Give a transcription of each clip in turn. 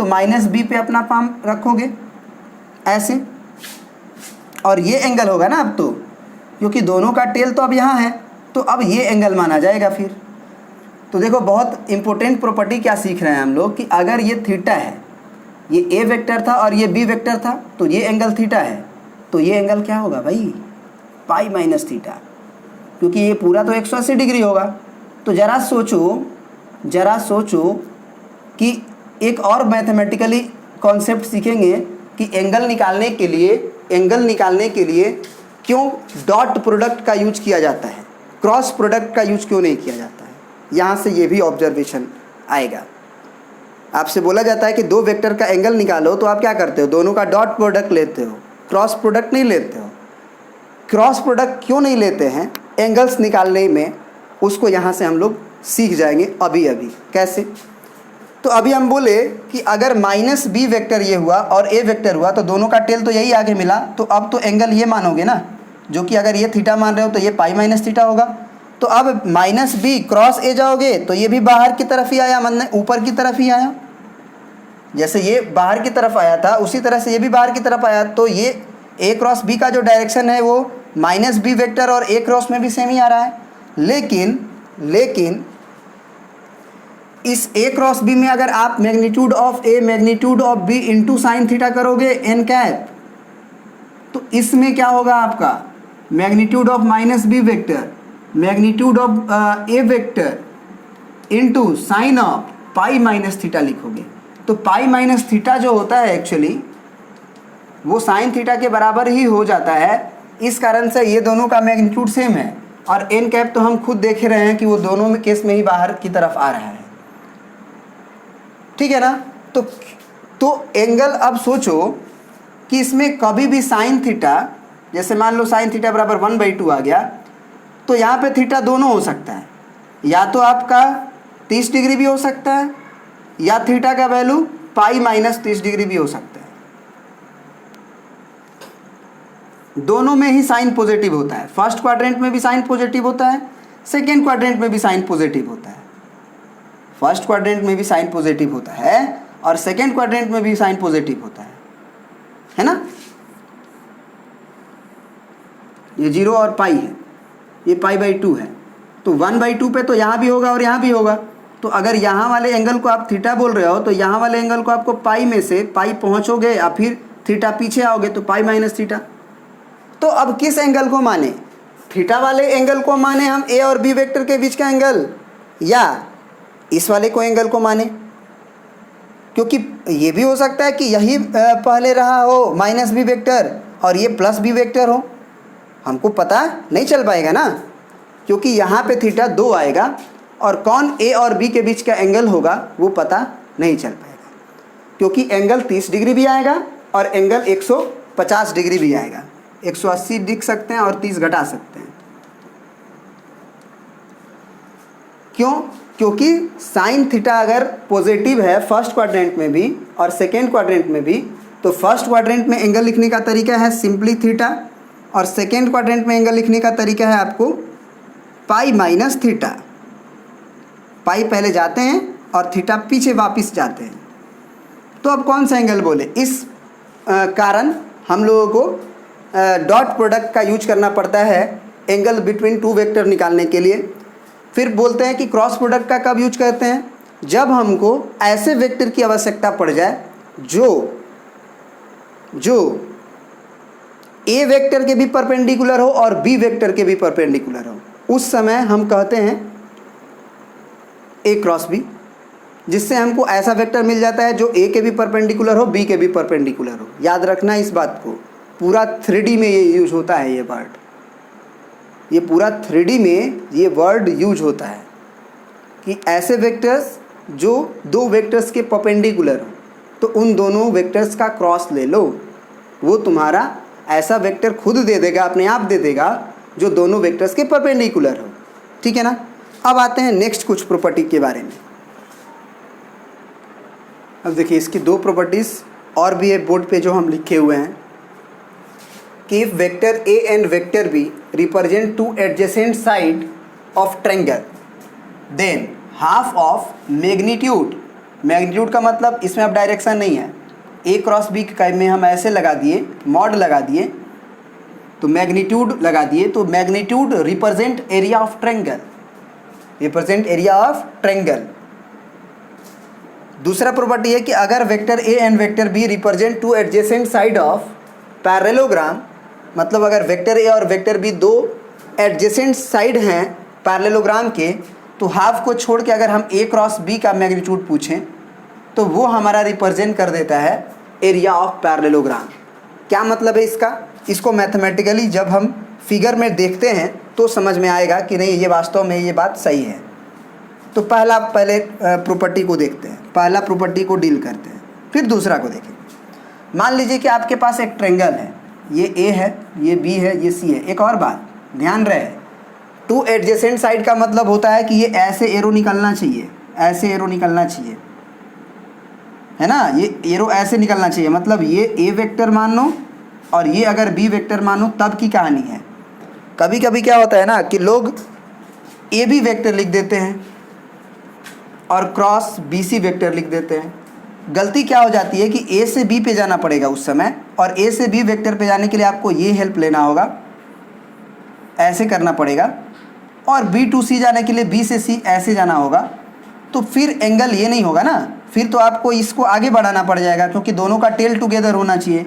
तो minus B पे अपना पाम रखोगे ऐसे, और ये एंगल होगा ना अब तो, क्योंकि दोनों का टेल तो अब यहाँ है, तो अब ये एंगल माना जाएगा फिर। तो देखो बहुत इंपॉर्टेंट प्रॉपर्टी क्या सीख रहे हैं हम लोग कि अगर ये थीटा है, ये ए वेक्टर था और ये बी वेक्टर था, तो ये एंगल थीटा है, तो ये एंगल क्या होगा भाई, पाई माइनस थीटा, क्योंकि ये पूरा तो 180 डिग्री होगा। तो जरा सोचो कि एक और मैथमेटिकली कॉन्सेप्ट सीखेंगे कि एंगल निकालने के लिए क्यों डॉट प्रोडक्ट का यूज किया जाता है, क्रॉस प्रोडक्ट का यूज क्यों नहीं किया जाता है। यहाँ से ये भी ऑब्जर्वेशन आएगा। आपसे बोला जाता है कि दो वेक्टर का एंगल निकालो, तो आप क्या करते हो, दोनों का डॉट प्रोडक्ट लेते हो, क्रॉस प्रोडक्ट नहीं लेते हो। क्रॉस प्रोडक्ट क्यों नहीं लेते हैं एंगल्स निकालने में, उसको यहाँ से हम लोग सीख जाएंगे अभी। कैसे, तो अभी हम बोले कि अगर माइनस बी वेक्टर ये हुआ और ए वेक्टर हुआ, तो दोनों का टेल तो यही आगे मिला, तो अब तो एंगल ये मानोगे ना, जो कि अगर ये थीटा मान रहे हो तो ये पाई माइनस थीटा होगा। तो अब माइनस बी क्रॉस ए जाओगे तो ये भी बाहर की तरफ ही आया, मतलब ऊपर की तरफ ही आया। जैसे ये बाहर की तरफ आया था उसी तरह से ये भी बाहर की तरफ आया, तो ये ए क्रॉस बी का जो डायरेक्शन है वो माइनस बी वेक्टर और ए क्रॉस में भी सेम ही आ रहा है। लेकिन इस ए क्रॉस बी में अगर आप magnitude of A magnitude of B into sine theta करोगे एन कैप, तो इसमें क्या होगा आपका magnitude of minus B vector magnitude of A vector into sine of pi minus theta लिखोगे। तो पाई माइनस थीटा जो होता है एक्चुअली वो साइन थीटा के बराबर ही हो जाता है। इस कारण से ये दोनों का मैग्नीट्यूड सेम है, और एन कैप तो हम खुद देख रहे हैं कि वो दोनों में केस में ही बाहर की तरफ आ रहा है, ठीक है ना। तो एंगल, अब सोचो कि इसमें कभी भी साइन थीटा, जैसे मान लो साइन थीटा बराबर 1/2 आ गया, तो यहाँ पे थीटा दोनों हो सकता है, या तो आपका 30 डिग्री भी हो सकता है, या थीटा का वैल्यू पाई माइनस 30 डिग्री भी हो सकता है। दोनों में ही साइन पॉजिटिव होता है। फर्स्ट क्वाड्रेंट में भी साइन पॉजिटिव होता है, सेकेंड क्वाड्रेंट में भी साइन पॉजिटिव होता है। फर्स्ट क्वाड्रेंट में भी साइन पॉजिटिव होता है और सेकेंड क्वाड्रेंट में भी साइन पॉजिटिव होता है ना। ये 0 और पाई है, ये पाई/2 है, तो 1/2 पे तो यहाँ भी होगा और यहाँ भी होगा। तो अगर यहाँ वाले एंगल को आप थीटा बोल रहे हो, तो यहाँ वाले एंगल को आपको पाई में से पाई पहुँचोगे या फिर थीटा पीछे आओगे तो पाई माइनस थीटा। तो अब किस एंगल को माने, थीटा वाले एंगल को माने हम ए और बी वेक्टर के बीच का एंगल, या इस वाले को एंगल को माने, क्योंकि ये भी हो सकता है कि यही पहले रहा हो माइनस बी वेक्टर और ये प्लस बी वेक्टर हो, हमको पता नहीं चल पाएगा ना, क्योंकि यहाँ पे थीटा 2 आएगा और कौन ए और बी के बीच का एंगल होगा वो पता नहीं चल पाएगा, क्योंकि एंगल 30 डिग्री भी आएगा और एंगल 150 डिग्री भी आएगा। 180 लिख सकते हैं और 30 घटा सकते हैं। क्यों, क्योंकि साइन थीटा अगर पॉजिटिव है फर्स्ट क्वाड्रेंट में भी और सेकेंड क्वाड्रेंट में भी, तो फर्स्ट क्वाड्रेंट में एंगल लिखने का तरीका है सिंपली थीटा, और सेकेंड क्वाड्रेंट में एंगल लिखने का तरीका है आपको पाई माइनस थीटा। पाई पहले जाते हैं और थीटा पीछे वापस जाते हैं। तो अब कौन सा एंगल बोले, इस कारण हम लोगों को डॉट प्रोडक्ट का यूज करना पड़ता है एंगल बिटवीन टू वेक्टर निकालने के लिए। फिर बोलते हैं कि क्रॉस प्रोडक्ट का कब यूज करते हैं, जब हमको ऐसे वेक्टर की आवश्यकता पड़ जाए जो ए वेक्टर के भी परपेंडिकुलर हो और बी वेक्टर के भी परपेंडिकुलर हो, उस समय हम कहते हैं ए क्रॉस बी, जिससे हमको ऐसा वेक्टर मिल जाता है जो ए के भी परपेंडिकुलर हो बी के भी परपेंडिकुलर हो। याद रखना इस बात को, पूरा 3D में ये यूज होता है, ये वर्ड, ये पूरा 3D में ये वर्ड यूज होता है कि ऐसे वेक्टर्स जो दो वेक्टर्स के परपेंडिकुलर हो, तो उन दोनों वेक्टर्स का क्रॉस ले लो, वो तुम्हारा ऐसा वेक्टर खुद दे देगा, अपने आप दे देगा जो दोनों वेक्टर्स के परपेंडिकुलर हो, ठीक है ना। अब आते हैं नेक्स्ट कुछ प्रॉपर्टी के बारे में। अब देखिए इसकी 2 प्रॉपर्टीज़ और भी है बोर्ड पे जो हम लिखे हुए हैं कि if vector A and vector B represent 2 adjacent side of triangle, then half of magnitude magnitude का मतलब इसमें अब डायरेक्शन नहीं है, ए क्रॉस बी में हम ऐसे लगा दिए, मॉड लगा दिए तो मैग्नीट्यूड लगा दिए, तो magnitude represent area of triangle, represent area of triangle. दूसरा प्रॉपर्टी है कि अगर vector A and vector B represent two adjacent side of parallelogram, मतलब अगर वेक्टर ए और वेक्टर बी दो एडजेसेंट साइड हैं पैरेललोग्राम के, तो हाफ को छोड़ के अगर हम ए क्रॉस बी का मैग्नीट्यूड पूछें तो वो हमारा रिप्रेजेंट कर देता है एरिया ऑफ पैरेललोग्राम। क्या मतलब है इसका? इसको मैथमेटिकली जब हम फिगर में देखते हैं तो समझ में आएगा कि नहीं ये वास्तव में ये बात सही है। तो पहले प्रॉपर्टी को देखते हैं, पहला प्रॉपर्टी को डील करते हैं, फिर दूसरा को देखें। मान लीजिए कि आपके पास एक ट्रायंगल है, ये ए है, ये बी है, ये सी है। एक और बात ध्यान रहे, टू एडजेसेंट साइड का मतलब होता है कि ये ऐसे एरो निकलना चाहिए, ऐसे एरो निकलना चाहिए, है ना, ये एरो ऐसे निकलना चाहिए, मतलब ये ए वेक्टर मान लो और ये अगर बी वेक्टर मानो तब की कहानी है। कभी कभी क्या होता है ना कि लोग ए बी वेक्टर लिख देते हैं और क्रॉस बी सी वेक्टर लिख देते हैं। गलती क्या हो जाती है कि ए से बी पे जाना पड़ेगा उस समय, और ए से बी वेक्टर पे जाने के लिए आपको ये हेल्प लेना होगा, ऐसे करना पड़ेगा, और बी टू सी जाने के लिए बी से सी ऐसे जाना होगा। तो फिर एंगल ये नहीं होगा ना, फिर तो आपको इसको आगे बढ़ाना पड़ जाएगा, क्योंकि दोनों का टेल टुगेदर होना चाहिए।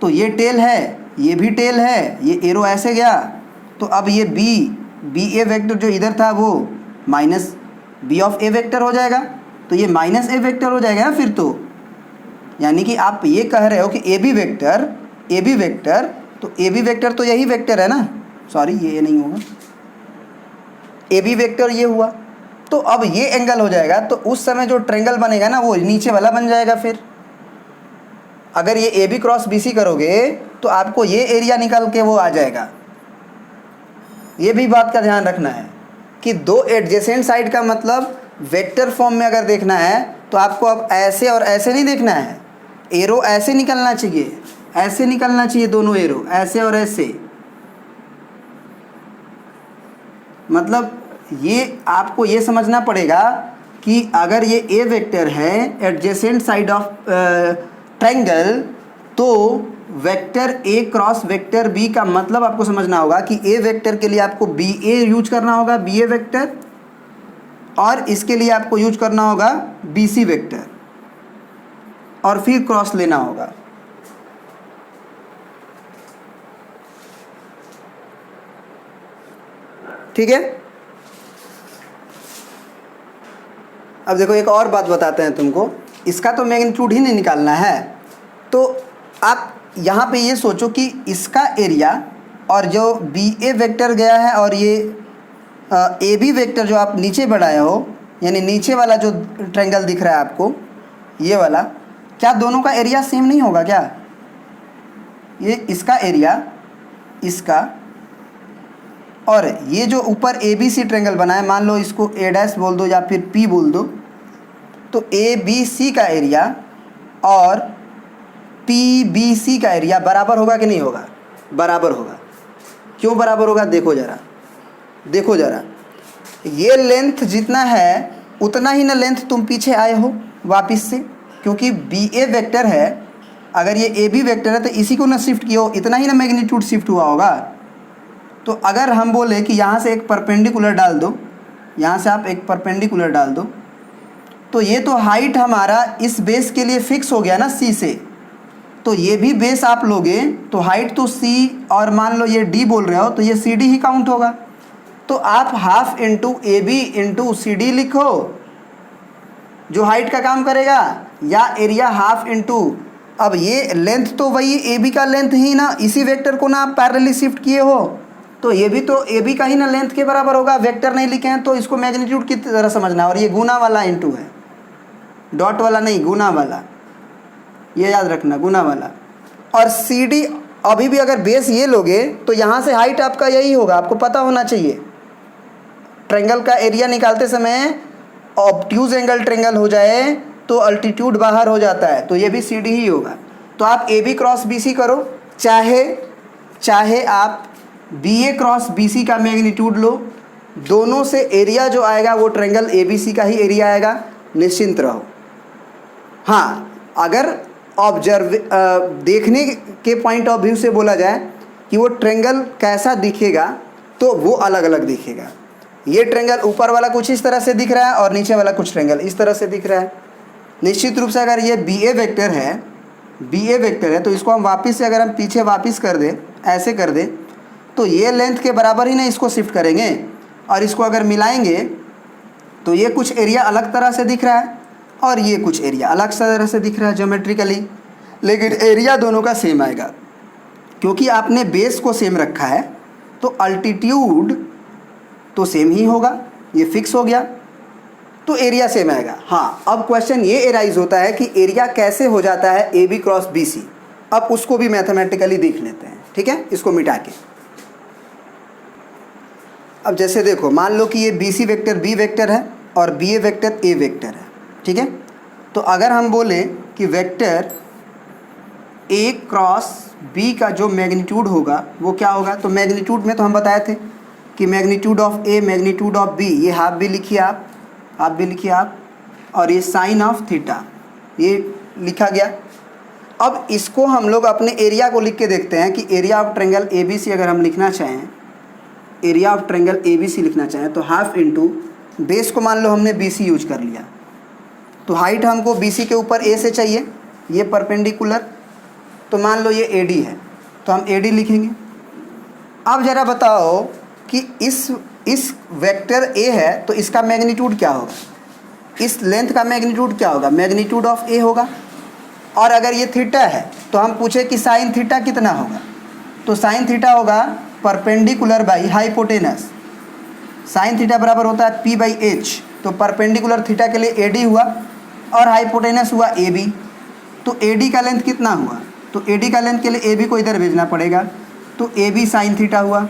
तो ये टेल है, ये भी टेल है, ये एरो ऐसे गया, तो अब ये बी ए वेक्टर जो इधर था वो minus B of A vector हो जाएगा, तो ये माइनस ए वेक्टर हो जाएगा ना फिर तो। यानी कि आप ये कह रहे हो कि ए बी वेक्टर, तो ए बी वेक्टर तो यही वेक्टर है ना, सॉरी ये नहीं होगा, ए बी वेक्टर ये हुआ, तो अब ये एंगल हो जाएगा, तो उस समय जो ट्रायंगल बनेगा ना वो नीचे वाला बन जाएगा। फिर अगर ये A B cross B C करोगे तो आपको ये एरिया निकल के वो आ जाएगा। ये भी बात का ध्यान रखना है कि दो एडजेसेंट साइड का मतलब वेक्टर फॉर्म में अगर देखना है तो आपको अब ऐसे और ऐसे नहीं देखना है, एरो ऐसे निकलना चाहिए, ऐसे निकलना चाहिए दोनों एरो, ऐसे और ऐसे। मतलब ये आपको ये समझना पड़ेगा कि अगर ये ए वेक्टर है एडजेसेंट साइड ऑफ ट्रायंगल, तो vector A cross vector B का मतलब आपको समझना होगा कि ए वेक्टर के लिए आपको बी ए यूज करना होगा, बी ए वेक्टर, और इसके लिए आपको यूज करना होगा बी सी वेक्टर, और फिर क्रॉस लेना होगा। ठीक है। अब देखो एक और बात बताते हैं तुमको, इसका तो मैग्नीट्यूड ही नहीं निकालना है, तो आप यहाँ पे ये सोचो कि इसका एरिया और जो बी ए वेक्टर गया है और ये ए बी वेक्टर जो आप नीचे बढ़ाए हो, यानी नीचे वाला जो ट्रायंगल दिख रहा है आपको, ये वाला, क्या दोनों का एरिया सेम नहीं होगा क्या? ये इसका एरिया, इसका, और ये जो ऊपर ए बी सी ट्रायंगल बना है, मान लो इसको ए डैश बोल दो या फिर पी बोल दो, तो ए बी सी का एरिया और पी बी सी का एरिया बराबर होगा कि नहीं होगा? बराबर होगा। क्यों बराबर होगा? देखो ज़रा, देखो ज़रा, ये लेंथ जितना है उतना ही ना लेंथ तुम पीछे आए हो वापस से, क्योंकि बी ए वेक्टर है, अगर ये ए बी वेक्टर है तो इसी को ना शिफ्ट किया हो, इतना ही ना मैग्नीट्यूड शिफ्ट हुआ होगा। तो अगर हम बोले कि यहाँ से एक परपेंडिकुलर डाल दो, यहाँ से आप एक परपेंडिकुलर डाल दो, तो ये तो हाइट हमारा इस बेस के लिए फिक्स हो गया ना सी से, तो ये भी बेस आप लोगे तो हाइट तो सी, और मान लो ये डी बोल रहे हो तो ये सी डी ही काउंट होगा। तो आप half into A B into C D लिखो जो हाइट का काम करेगा, या एरिया हाफ इंटू, अब ये लेंथ तो वही ए बी का लेंथ ही ना, इसी वेक्टर को ना आप पैरेलली शिफ्ट किए हो, तो ये भी तो ए बी का ही ना लेंथ के बराबर होगा। वेक्टर नहीं लिखे हैं तो इसको मैग्नीट्यूड की तरह समझना, और ये गुना वाला इंटू है, डॉट वाला नहीं, गुना वाला, ये याद रखना, गुना वाला। और सी डी अभी भी अगर बेस ये लोगे तो यहाँ से हाइट आपका यही होगा, आपको पता होना चाहिए। ट्रायंगल का एरिया निकालते समय ऑब्ट्यूज एंगल ट्रायंगल हो जाए तो अल्टीट्यूड बाहर हो जाता है, तो ये भी सी डी ही होगा। तो आप A B cross B C करो, चाहे आप B A cross B C का मैग्नीट्यूड लो, दोनों से एरिया जो आएगा वो ट्रायंगल ए बी सी का ही एरिया आएगा, निश्चिंत रहो। हाँ, अगर देखने के पॉइंट ऑफ व्यू से बोला जाए कि वो ट्रेंगल कैसा दिखेगा, तो वो अलग अलग दिखेगा। ये ट्रेंगल ऊपर वाला कुछ इस तरह से दिख रहा है और नीचे वाला कुछ ट्रेंगल इस तरह से दिख रहा है। निश्चित रूप से अगर ये बी ए वेक्टर है तो इसको हम वापस से, अगर हम पीछे वापस कर दें, ऐसे कर दें, तो ये लेंथ के बराबर ही ना इसको शिफ्ट करेंगे और इसको अगर मिलाएंगे तो ये कुछ एरिया अलग तरह से दिख रहा है और ये कुछ एरिया अलग तरह से दिख रहा है ज्योमेट्रिकली, लेकिन एरिया दोनों का सेम आएगा क्योंकि आपने बेस को सेम रखा है, तो अल्टीट्यूड तो सेम ही होगा, ये फिक्स हो गया, तो एरिया सेम आएगा। हाँ, अब क्वेश्चन ये एराइज होता है कि एरिया कैसे हो जाता है A B cross B C. अब उसको भी मैथमेटिकली देख लेते हैं, ठीक है, इसको मिटा के। अब जैसे देखो, मान लो कि ये B C vector B vector है और B A vector A vector है, ठीक है। तो अगर हम बोले कि वेक्टर ए क्रॉस बी का जो मैग्नीट्यूड होगा वो क्या होगा, तो मैग्नीट्यूड में तो हम बताए थे कि magnitude of A magnitude of B, ये हाफ भी लिखिए आप, और ये साइन ऑफ थीटा, ये लिखा गया। अब इसको हम लोग अपने एरिया को लिख के देखते हैं कि area of triangle A B C अगर हम लिखना चाहें, area of triangle A B C लिखना चाहें तो हाफ इंटू बेस को मान लो हमने बी सी यूज कर लिया, तो हाइट हमको बी सी के ऊपर ए से चाहिए, ये परपेंडिकुलर, तो मान लो ये ए डी है तो हम ए डी लिखेंगे। अब ज़रा बताओ कि इस वेक्टर ए है तो इसका मैग्नीट्यूड क्या होगा, इस लेंथ का मैग्नीट्यूड क्या होगा, मैग्नीट्यूड ऑफ ए होगा। और अगर ये थीटा है तो हम पूछे कि साइन थीटा कितना होगा, तो साइन थीटा होगा perpendicular by hypotenuse. Sine theta बराबर होता है पी बाई एच, तो परपेंडिकुलर थीटा के लिए ए डी हुआ और हाइपोटेनस हुआ ए बी, तो ए डी का लेंथ कितना हुआ, तो ए डी का लेंथ के लिए ए बी को इधर भेजना पड़ेगा, तो ए बी साइन थीटा हुआ।